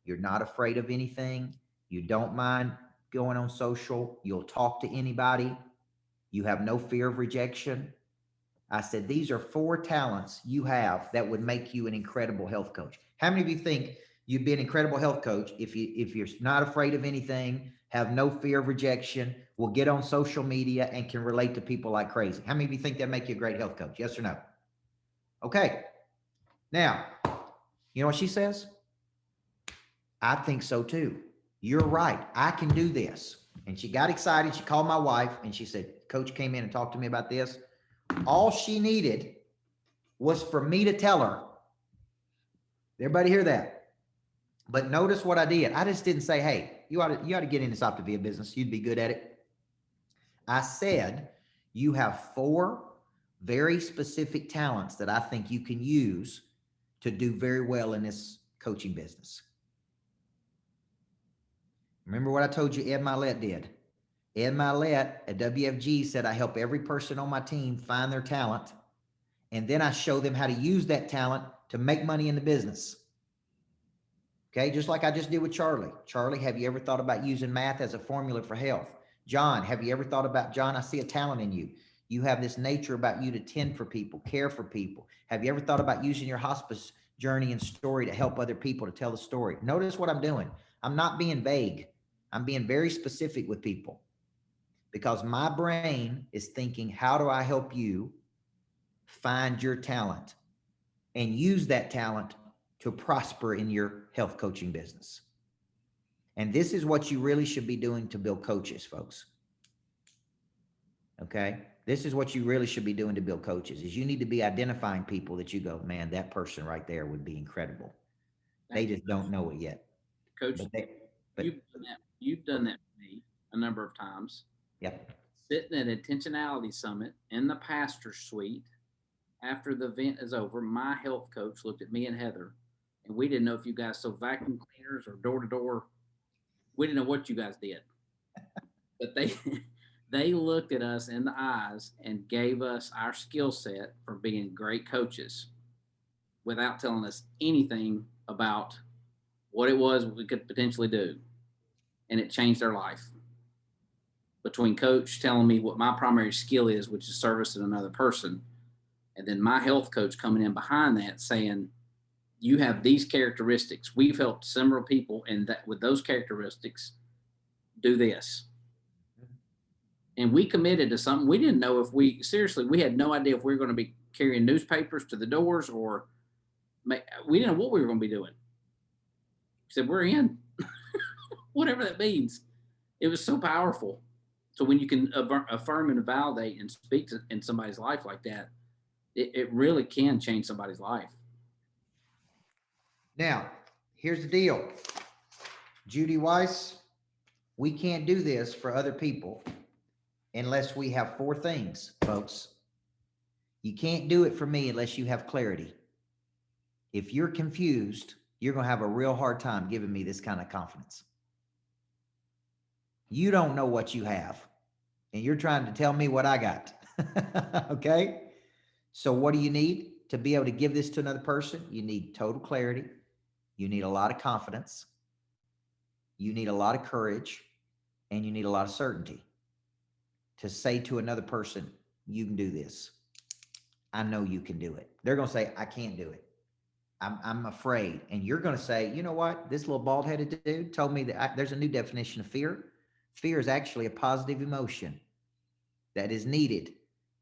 You're not afraid of anything. You don't mind going on social. You'll talk to anybody. You have no fear of rejection. I said, these are 4 talents you have that would make you an incredible health coach. How many of you think you'd be an incredible health coach if you're not afraid of anything, have no fear of rejection, will get on social media and can relate to people like crazy? How many of you think that'd make you a great health coach? Yes or no? Okay. Now, you know what she says? I think so too. You're right. I can do this. And she got excited. She called my wife and she said, Coach came in and talked to me about this. All she needed was for me to tell her. Everybody hear that? But notice what I did. I just didn't say, hey, you ought to get in this Optavia business. You'd be good at it. I said, you have 4 very specific talents that I think you can use to do very well in this coaching business. Remember what I told you Ed Milet did. Ed Milet at WFG said, I help every person on my team find their talent, and then I show them how to use that talent to make money in the business. Okay, just like I just did with Charlie. Charlie, have you ever thought about using math as a formula for health? John, have you ever thought about, John, I see a talent in you. You have this nature about you to tend for people, care for people. Have you ever thought about using your hospice journey and story to help other people, to tell the story? Notice what I'm doing. I'm not being vague. I'm being very specific with people, because my brain is thinking, how do I help you find your talent and use that talent to prosper in your health coaching business? And this is what you really should be doing to build coaches, folks. Okay. This is what you really should be doing to build coaches is you need to be identifying people that you go, man, that person right there would be incredible. They just don't know it yet. Coach, But you've done that for me a number of times. yep. Sitting at Intentionality Summit in the pastor's suite after the event is over, my health coach looked at me and Heather, and we didn't know if you guys sold vacuum cleaners or door to door. We didn't know what you guys did, but they looked at us in the eyes and gave us our skill set for being great coaches without telling us anything about what it was we could potentially do. And it changed our life. Between coach telling me what my primary skill is, which is servicing another person, and then my health coach coming in behind that saying, you have these characteristics. We've helped similar people and that with those characteristics, do this. And we committed to something. We didn't know if we had no idea if we were going to be carrying newspapers to the doors or we didn't know what we were going to be doing. We said, we're in, whatever that means. It was so powerful. So when you can affirm and validate and speak in somebody's life like that, it really can change somebody's life. Now, here's the deal. Judy Weiss, we can't do this for other people unless we have 4 things, folks. You can't do it for me unless you have clarity. If you're confused, you're going to have a real hard time giving me this kind of confidence. You don't know what you have, and you're trying to tell me what I got. Okay? So what do you need to be able to give this to another person? You need total clarity. You need a lot of confidence. You need a lot of courage, and you need a lot of certainty to say to another person, you can do this. I know you can do it. They're going to say, I can't do it. I'm afraid. And you're going to say, you know what? This little bald-headed dude told me that there's a new definition of fear. Fear is actually a positive emotion that is needed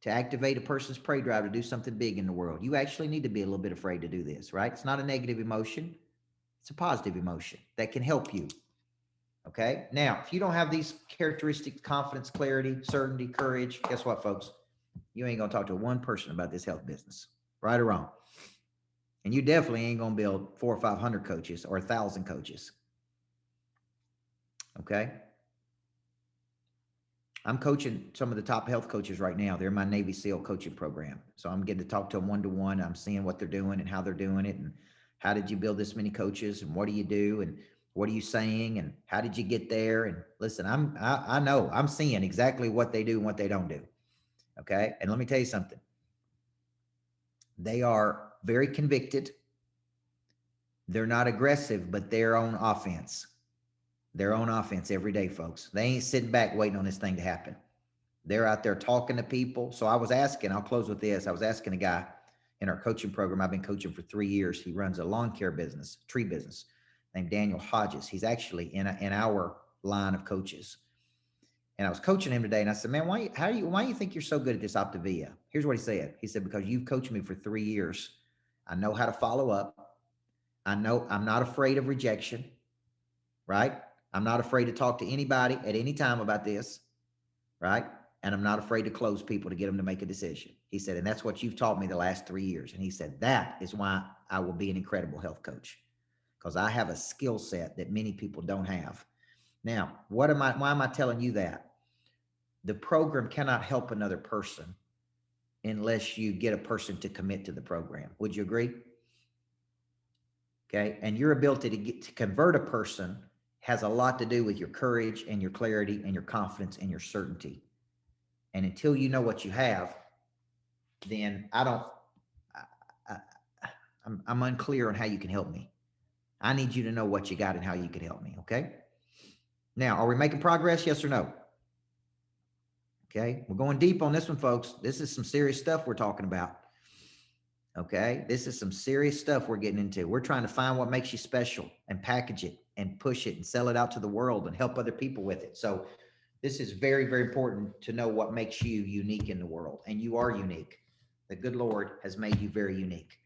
to activate a person's prey drive to do something big in the world. You actually need to be a little bit afraid to do this, right? It's not a negative emotion. It's a positive emotion that can help you. Okay. Now, if you don't have these characteristics, confidence, clarity, certainty, courage, guess what, folks? You ain't going to talk to one person about this health business, right or wrong. And you definitely ain't going to build 400 or 500 coaches or 1,000 coaches. Okay. I'm coaching some of the top health coaches right now. They're in my Navy SEAL coaching program. So I'm getting to talk to them one-to-one. I'm seeing what they're doing and how they're doing it. And how did you build this many coaches? And what do you do? And what are you saying? And how did you get there? And listen, I know I'm seeing exactly what they do and what they don't do. Okay. And let me tell you something. They are very convicted. They're not aggressive, but their own offense. Their own offense every day, folks. They ain't sitting back waiting on this thing to happen. They're out there talking to people. So I was asking, I'll close with this. I was asking a guy in our coaching program. I've been coaching for 3 years. He runs a lawn care business, tree business, named Daniel Hodges. He's actually in our line of coaches. And I was coaching him today, and I said, man, why do you think you're so good at this Optavia? Here's what he said. He said, because you've coached me for 3 years. I know how to follow up. I know I'm not afraid of rejection, right? I'm not afraid to talk to anybody at any time about this, right? And I'm not afraid to close people to get them to make a decision. He said, and that's what you've taught me the last 3 years. And he said, that is why I will be an incredible health coach, because I have a skill set that many people don't have. Now, why am I telling you that? The program cannot help another person unless you get a person to commit to the program. Would you agree? Okay. And your ability to convert a person has a lot to do with your courage and your clarity and your confidence and your certainty. And until you know what you have, then I'm unclear on how you can help me. I need you to know what you got and how you can help me. Okay. Now, are we making progress? Yes or no? Okay. We're going deep on this one, folks. This is some serious stuff we're talking about. Okay. This is some serious stuff we're getting into. We're trying to find what makes you special and package it and push it and sell it out to the world and help other people with it. So this is very, very important to know what makes you unique in the world. And you are unique. The good Lord has made you very unique.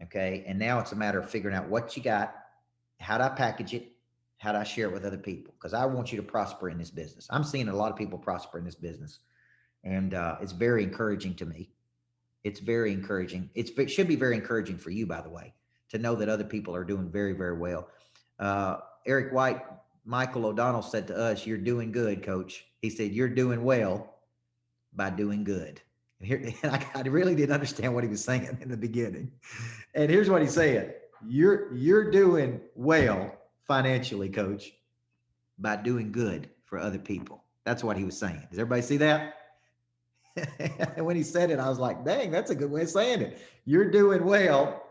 Okay. And now it's a matter of figuring out what you got. How do I package it? How do I share it with other people? Because I want you to prosper in this business. I'm seeing a lot of people prosper in this business, and it's very encouraging to me. It's very encouraging. It should be very encouraging for you, by the way, to know that other people are doing very, very well. Eric White, Michael O'Donnell said to us, "You're doing good, Coach." He said, "You're doing well by doing good." And here, and I really didn't understand what he was saying in the beginning. And here's what he said: "You're doing well financially, Coach, by doing good for other people." That's what he was saying. Does everybody see that? And when he said it, I was like, dang, that's a good way of saying it. You're doing well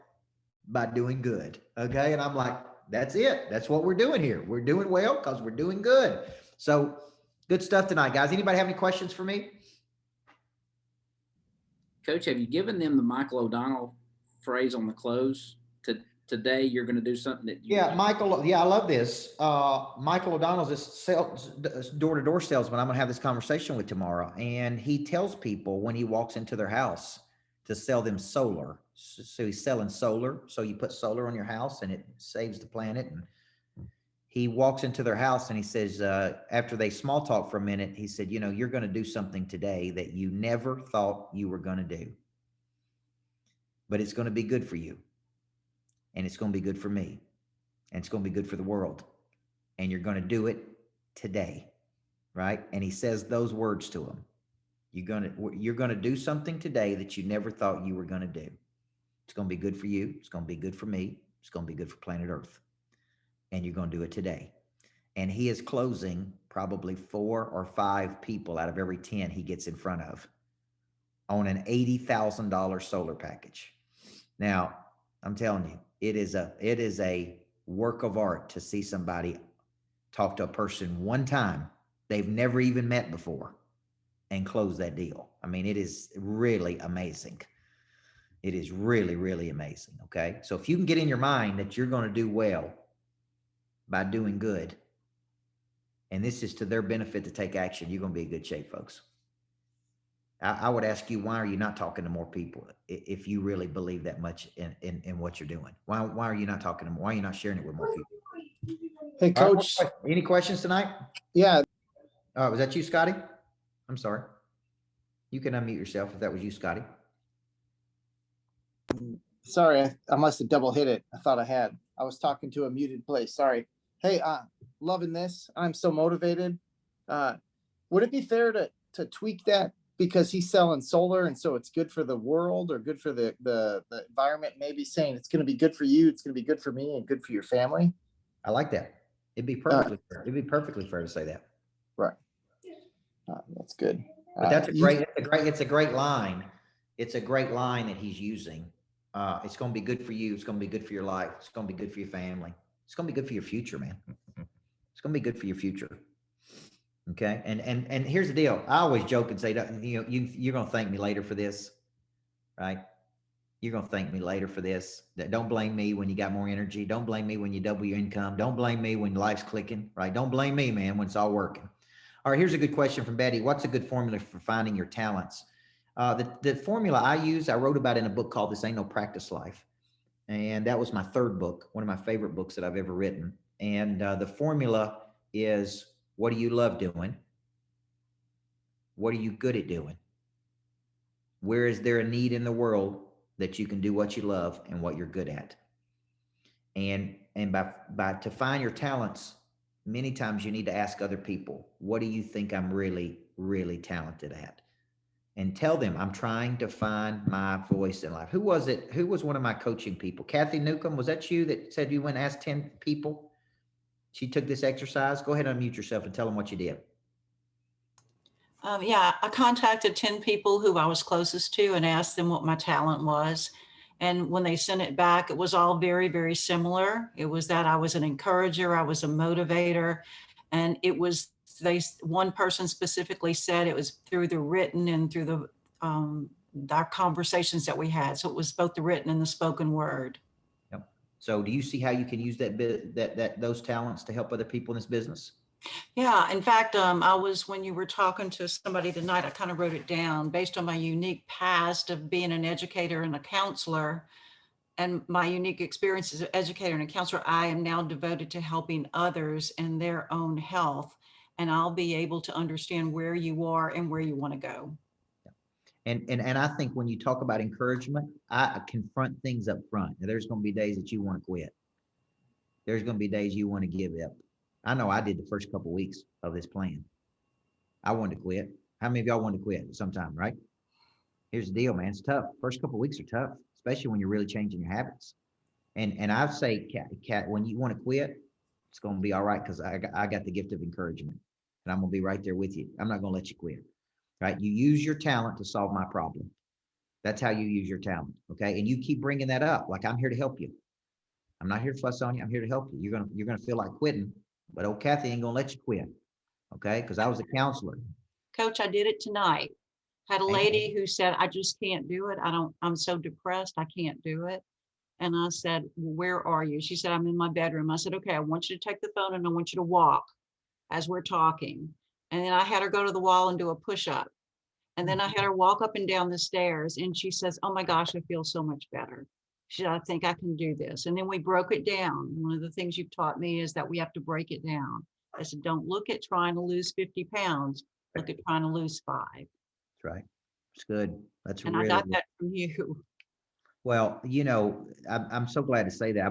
by doing good. Okay. And I'm like, that's it. That's what we're doing here. We're doing well because we're doing good. So good stuff tonight, guys. Anybody have any questions for me? Coach, have you given them the Michael O'Donnell phrase on the close? Today, you're going to do something that you... Yeah, Michael. Yeah, I love this. Michael O'Donnell's this door-to-door salesman I'm going to have this conversation with tomorrow. And he tells people when he walks into their house to sell them solar. So he's selling solar. So you put solar on your house and it saves the planet. And he walks into their house and he says, after they small talk for a minute, he said, you know, you're going to do something today that you never thought you were going to do. But it's going to be good for you. And it's going to be good for me. And it's going to be good for the world. And you're going to do it today. Right? And he says those words to him. You're going to do something today that you never thought you were going to do. It's going to be good for you. It's going to be good for me. It's going to be good for planet Earth. And you're going to do it today. And he is closing probably 4 or 5 people out of every 10 he gets in front of on an $80,000 solar package. Now, I'm telling you, it is a work of art to see somebody talk to a person one time they've never even met before and close that deal. I mean, it is really amazing. It is really, really amazing. Okay. So if you can get in your mind that you're going to do well by doing good, and this is to their benefit to take action, you're going to be in good shape, folks. I would ask you, why are you not talking to more people if you really believe that much in what you're doing? Why are you not talking to them? Why are you not sharing it with more people? Hey, Coach. Right, any questions tonight? Yeah. Was that you, Scotty? I'm sorry. You can unmute yourself if that was you, Scotty. Sorry, I must have double hit it. I thought I had. I was talking to a muted place. Sorry. Hey, loving this. I'm so motivated. Would it be fair to tweak that? Because he's selling solar, and so it's good for the world or good for the environment. Maybe saying it's going to be good for you, it's going to be good for me, and good for your family. I like that. It'd be perfectly fair. It'd be perfectly fair to say that. Right. That's good. But that's it's a great line. It's a great line that he's using. It's going to be good for you. It's going to be good for your life. It's going to be good for your family. It's going to be good for your future, man. It's going to be good for your future. Okay. And here's the deal. I always joke and say, you're going to thank me later for this, right? You're going to thank me later for this. Don't blame me when you got more energy. Don't blame me when you double your income. Don't blame me when life's clicking, right? Don't blame me, man, when it's all working. All right. Here's a good question from Betty. What's a good formula for finding your talents? The formula I use, I wrote about in a book called This Ain't No Practice Life. And that was my 3rd book, one of my favorite books that I've ever written. And the formula is, what do you love doing? What are you good at doing? Where is there a need in the world that you can do what you love and what you're good at? And by to find your talents, many times you need to ask other people, what do you think I'm really, really talented at? And tell them, I'm trying to find my voice in life. Who was it? Who was one of my coaching people? Kathy Newcomb, was that you that said you went and asked 10 people? She took this exercise. Go ahead and unmute yourself and tell them what you did. Yeah, I contacted 10 people who I was closest to and asked them what my talent was. And when they sent it back, it was all very, very similar. It was that I was an encourager, I was a motivator, and it was, one person specifically said it was through the written and through the our conversations that we had. So it was both the written and the spoken word. Yep. So do you see how you can use those talents to help other people in this business? Yeah, in fact, when you were talking to somebody tonight, I kind of wrote it down based on my unique past of being an educator and a counselor. and my unique experience as an educator and a counselor, I am now devoted to helping others in their own health. And I'll be able to understand where you are and where you want to go. And I think when you talk about encouragement, I confront things up front. Now, there's going to be days that you want to quit. There's going to be days you want to give up. I know I did the first couple of weeks of this plan. I wanted to quit. How many of y'all wanted to quit sometime, right? Here's the deal, man. It's tough. First couple of weeks are tough, especially when you're really changing your habits. And I say, Kat, when you want to quit, it's going to be all right because I got the gift of encouragement, and I'm going to be right there with you. I'm not going to let you quit. Right? You use your talent to solve my problem. That's how you use your talent. Okay. And you keep bringing that up. Like, I'm here to help you. I'm not here to fuss on you. I'm here to help you. You're going to feel like quitting, but old Kathy ain't going to let you quit. Okay. Cause I was a counselor. Coach, I did it tonight. Had a Amen. lady who said, I just can't do it. I'm so depressed. I can't do it. And I said, well, where are you? She said, I'm in my bedroom. I said, okay, I want you to take the phone and I want you to walk as we're talking. And then I had her go to the wall and do a push-up. And then I had her walk up and down the stairs, and she says, oh my gosh, I feel so much better. She said, I think I can do this. And then we broke it down. One of the things you've taught me is that we have to break it down. I said, don't look at trying to lose 50 pounds. Look at trying to lose 5. That's right. It's good. That's And really I got good. that from you. Well, I'm so glad to say that.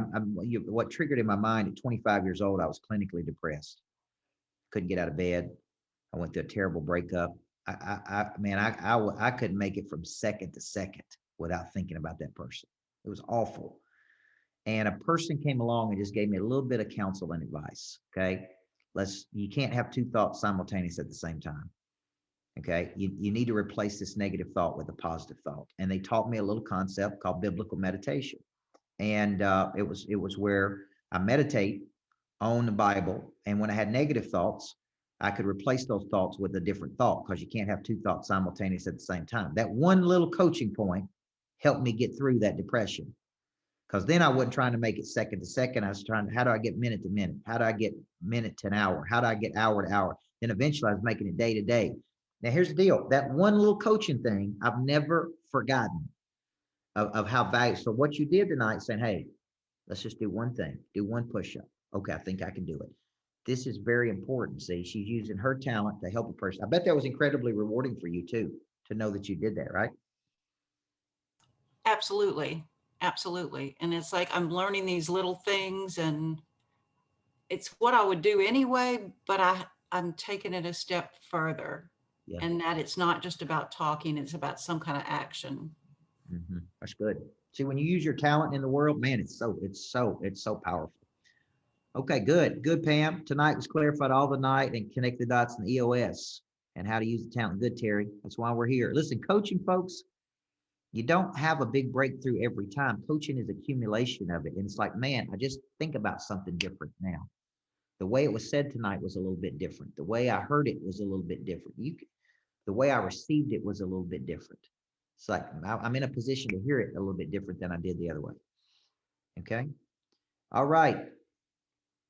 What triggered in my mind at 25 years old, I was clinically depressed. Couldn't get out of bed. I went through a terrible breakup. I couldn't make it from second to second without thinking about that person. It was awful. And a person came along and just gave me a little bit of counsel and advice. Okay. You can't have 2 thoughts simultaneous at the same time. Okay. You need to replace this negative thought with a positive thought. And they taught me a little concept called biblical meditation. And it was where I meditate on the Bible. And when I had negative thoughts, I could replace those thoughts with a different thought, because you can't have 2 thoughts simultaneous at the same time. That one little coaching point helped me get through that depression, because then I wasn't trying to make it second to second. I was trying to, how do I get minute to minute? How do I get minute to an hour? How do I get hour to hour? Then eventually I was making it day to day. Now here's the deal. That one little coaching thing, I've never forgotten of how valuable. So what you did tonight, saying, hey, let's just do one thing, do one push-up. Okay, I think I can do it. This is very important. See, she's using her talent to help a person. I bet that was incredibly rewarding for you too, to know that you did that, right? Absolutely. Absolutely. And it's like, I'm learning these little things, and it's what I would do anyway, but I'm taking it a step further. Yeah. And that it's not just about talking, it's about some kind of action. Mm-hmm. That's good. See, when you use your talent in the world, man, it's so powerful. Okay, good, Pam. Tonight was clarified all the night and connect the dots in the EOS and how to use the talent. Good, Terry. That's why we're here. Listen, coaching, folks, you don't have a big breakthrough every time. Coaching is accumulation of it. And it's like, man, I just think about something different now. The way it was said tonight was a little bit different. The way I heard it was a little bit different. The way I received it was a little bit different. It's like I'm in a position to hear it a little bit different than I did the other way. Okay. All right.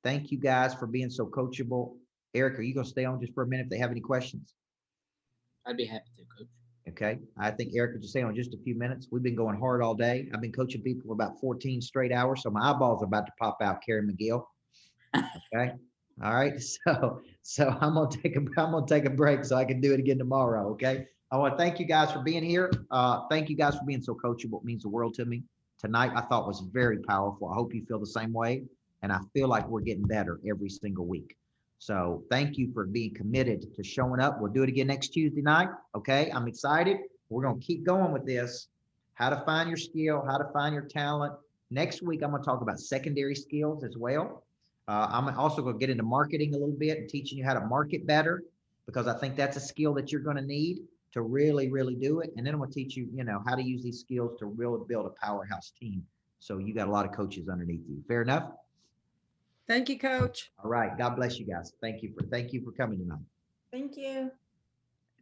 Thank you guys for being so coachable. Eric, are you going to stay on just for a minute if they have any questions? I'd be happy to, Coach. Okay. I think Eric could just stay on just a few minutes. We've been going hard all day. I've been coaching people for about 14 straight hours, so my eyeballs are about to pop out, Carrie McGill. Okay. All right. So I'm gonna take a break so I can do it again tomorrow. Okay. I want to thank you guys for being here. Thank you guys for being so coachable. It means the world to me. Tonight I thought was very powerful. I hope you feel the same way. And I feel like we're getting better every single week. So thank you for being committed to showing up. We'll do it again next Tuesday night. Okay. I'm excited. We're going to keep going with this. How to find your skill, how to find your talent. Next week, I'm going to talk about secondary skills as well. I'm also going to get into marketing a little bit and teaching you how to market better, because I think that's a skill that you're going to need to really, really do it. And then I'm going to teach you, how to use these skills to really build a powerhouse team. So you got a lot of coaches underneath you. Fair enough? Thank you, Coach. All right. God bless you guys. Thank you for coming tonight. Thank you.